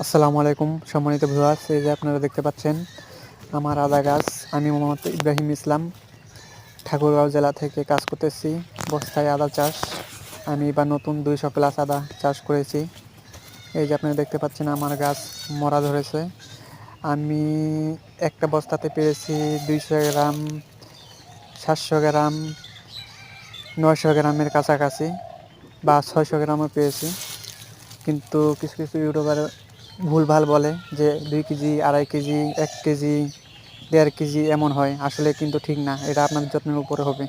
আসসালামু আলাইকুম সম্মানিত ভিউয়ার্স, এই যে আপনারা দেখতে পাচ্ছেন আমার আদা গাছ। আমি মোহাম্মদ ইব্রাহিম ইসলাম ঠাকুরগাঁও জেলা থেকে কাজ করতেছি বস্তায় আদা চাষ। আমি এবার নতুন 200+ আদা চাষ করেছি। এই যে আপনারা দেখতে পাচ্ছেন আমার গাছ মরা ধরেছে। আমি একটা বস্তাতে পেয়েছি 200 গ্রাম, 700 গ্রাম, 900 গ্রামের কাছাকাছি বা 600 গ্রামও পেয়েছি। কিন্তু কিছু কিছু ইউটিউবার ভুলভাল বলে যে 2 কেজি, 2.5 কেজি, 1 কেজি, 1.5 কেজি এমন হয়। আসলে কিন্তু ঠিক না, এটা আপনার যত্নের উপরে হবে।